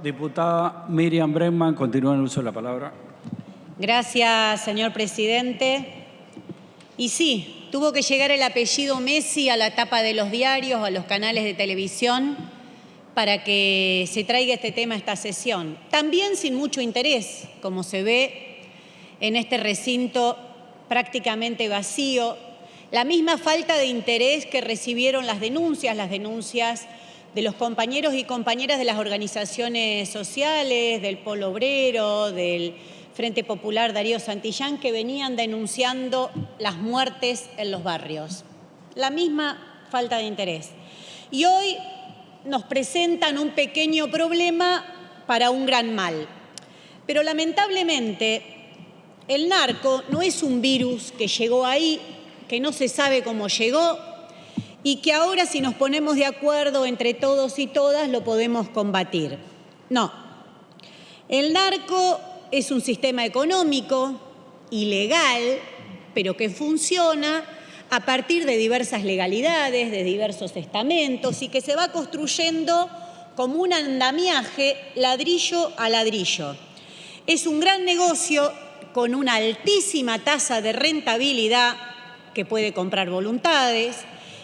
Diputada Miriam Bregman, continúa el uso de la palabra. Gracias, señor presidente. Y sí, tuvo que llegar el apellido Messi a la tapa de los diarios, a los canales de televisión, para que se traiga este tema a esta sesión. También sin mucho interés, como se ve en este recinto prácticamente vacío. La misma falta de interés que recibieron las denuncias de los compañeros y compañeras de las organizaciones sociales, del Polo Obrero, del Frente Popular Darío Santillán, que venían denunciando las muertes en los barrios. La misma falta de interés. Y hoy nos presentan un pequeño problema para un gran mal. Pero lamentablemente el narco no es un virus que llegó ahí, que no se sabe cómo llegó y que ahora, si nos ponemos de acuerdo entre todos y todas, lo podemos combatir. No. El narco es un sistema económico, ilegal, pero que funciona a partir de diversas legalidades, de diversos estamentos y que se va construyendo como un andamiaje ladrillo a ladrillo. Es un gran negocio con una altísima tasa de rentabilidad que puede comprar voluntades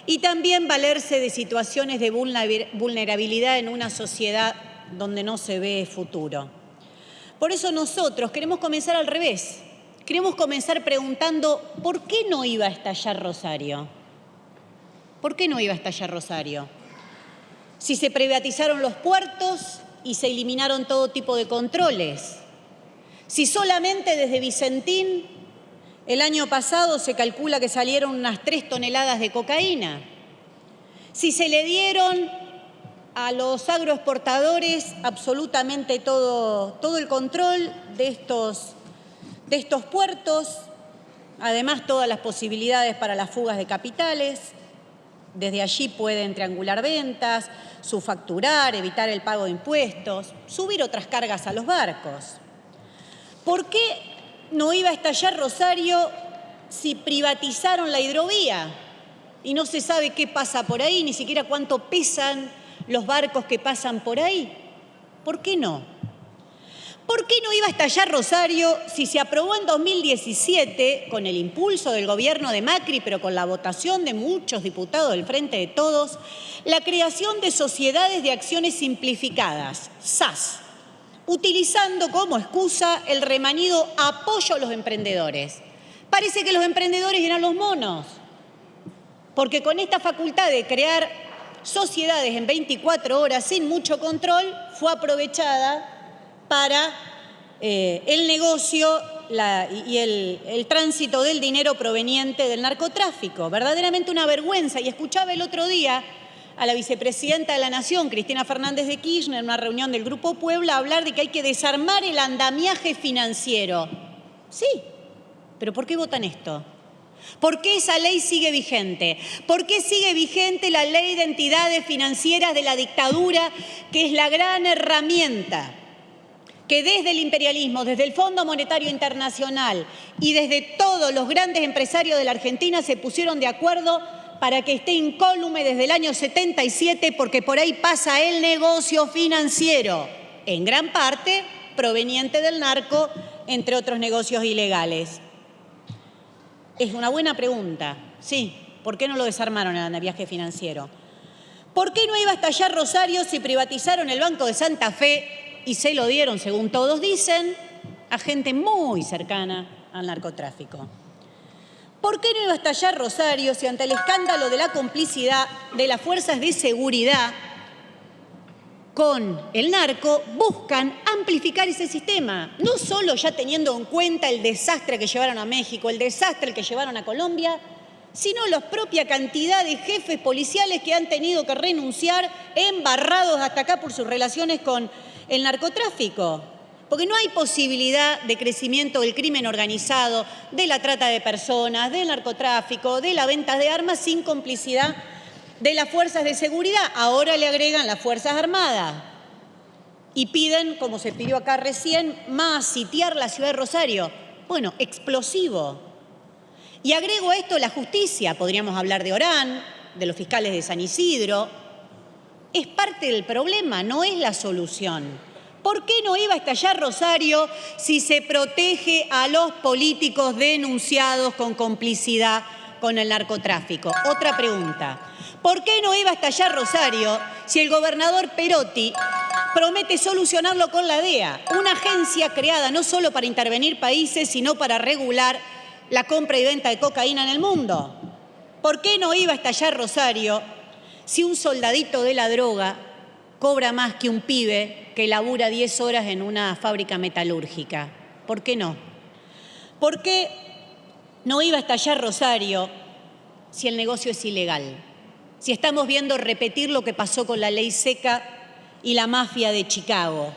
y también valerse de situaciones de vulnerabilidad en una sociedad donde no se ve futuro. Por eso nosotros queremos comenzar al revés. Queremos comenzar preguntando ¿por qué no iba a estallar Rosario? ¿Por qué no iba a estallar Rosario? Si se privatizaron los puertos y se eliminaron todo tipo de controles. Si solamente desde Vicentín el año pasado se calcula que salieron unas 3 toneladas de cocaína. Si se le dieron a los agroexportadores absolutamente todo el control de estos puertos, además todas las posibilidades para las fugas de capitales. Desde allí pueden triangular ventas, subfacturar, evitar el pago de impuestos, subir otras cargas a los barcos. ¿Por qué no iba a estallar Rosario si privatizaron la hidrovía? Y no se sabe qué pasa por ahí, ni siquiera cuánto pesan los barcos que pasan por ahí. ¿Por qué no? ¿Por qué no iba a estallar Rosario si se aprobó en 2017, con el impulso del gobierno de Macri, pero con la votación de muchos diputados del Frente de Todos, la creación de sociedades de acciones simplificadas, SAS, utilizando como excusa el remanido apoyo a los emprendedores? Parece que los emprendedores eran los monos, porque con esta facultad de crear sociedades en 24 horas sin mucho control fue aprovechada para el negocio y el tránsito del dinero proveniente del narcotráfico. Verdaderamente una vergüenza. Y escuchaba el otro día a la vicepresidenta de la Nación, Cristina Fernández de Kirchner, en una reunión del Grupo Puebla, hablar de que hay que desarmar el andamiaje financiero. Sí, pero ¿por qué votan esto? ¿Por qué esa ley sigue vigente? ¿Por qué sigue vigente la ley de entidades financieras de la dictadura, que es la gran herramienta que desde el imperialismo, desde el Fondo Monetario Internacional y desde todos los grandes empresarios de la Argentina se pusieron de acuerdo para que esté incólume desde el año 77, porque por ahí pasa el negocio financiero, en gran parte proveniente del narco, entre otros negocios ilegales? Es una buena pregunta, sí. ¿Por qué no lo desarmaron el andamiaje financiero? ¿Por qué no iba a estallar Rosario si privatizaron el Banco de Santa Fe y se lo dieron, según todos dicen, a gente muy cercana al narcotráfico? ¿Por qué no iba a estallar Rosario si ante el escándalo de la complicidad de las fuerzas de seguridad con el narco buscan amplificar ese sistema? No solo ya teniendo en cuenta el desastre que llevaron a México, el desastre que llevaron a Colombia, sino la propia cantidad de jefes policiales que han tenido que renunciar, embarrados hasta acá por sus relaciones con el narcotráfico. Porque no hay posibilidad de crecimiento del crimen organizado, de la trata de personas, del narcotráfico, de la venta de armas sin complicidad de las fuerzas de seguridad. Ahora le agregan las Fuerzas Armadas y piden, como se pidió acá recién, más sitiar la ciudad de Rosario. Bueno, explosivo. Y agrego a esto la justicia. Podríamos hablar de Orán, de los fiscales de San Isidro. Es parte del problema, no es la solución. ¿Por qué no iba a estallar Rosario si se protege a los políticos denunciados con complicidad con el narcotráfico? Otra pregunta. ¿Por qué no iba a estallar Rosario si el gobernador Perotti promete solucionarlo con la DEA, una agencia creada no solo para intervenir países, sino para regular la compra y venta de cocaína en el mundo? ¿Por qué no iba a estallar Rosario si un soldadito de la droga cobra más que un pibe que labura 10 horas en una fábrica metalúrgica? ¿Por qué no? ¿Por qué no iba a estallar Rosario si el negocio es ilegal? Si estamos viendo repetir lo que pasó con la ley seca y la mafia de Chicago.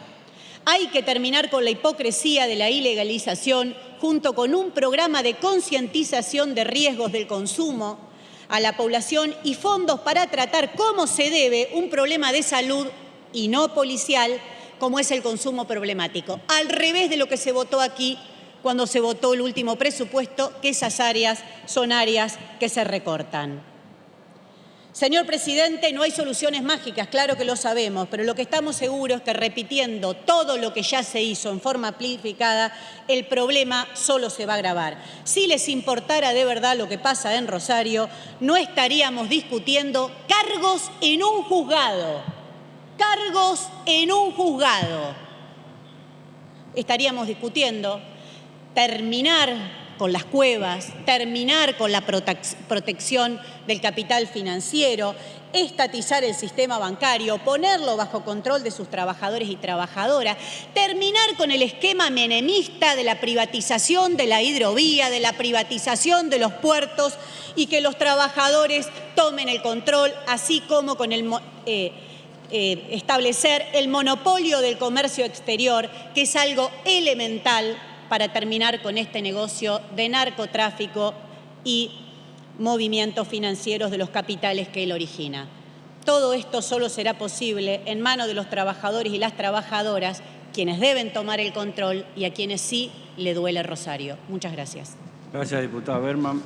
Hay que terminar con la hipocresía de la ilegalización junto con un programa de concientización de riesgos del consumo a la población y fondos para tratar como se debe un problema de salud y no policial como es el consumo problemático. Al revés de lo que se votó aquí cuando se votó el último presupuesto, que esas áreas son áreas que se recortan. Señor presidente, no hay soluciones mágicas, claro que lo sabemos, pero lo que estamos seguros es que repitiendo todo lo que ya se hizo en forma amplificada, el problema solo se va a agravar. Si les importara de verdad lo que pasa en Rosario, no estaríamos discutiendo cargos en un juzgado. Cargos en un juzgado. Estaríamos discutiendo terminar con las cuevas, terminar con la protección del capital financiero, estatizar el sistema bancario, ponerlo bajo control de sus trabajadores y trabajadoras, terminar con el esquema menemista de la privatización de la hidrovía, de la privatización de los puertos y que los trabajadores tomen el control, así como con establecer el monopolio del comercio exterior, que es algo elemental para terminar con este negocio de narcotráfico y movimientos financieros de los capitales que él origina. Todo esto solo será posible en manos de los trabajadores y las trabajadoras, quienes deben tomar el control y a quienes sí le duele Rosario. Muchas gracias. Gracias, diputada Berman.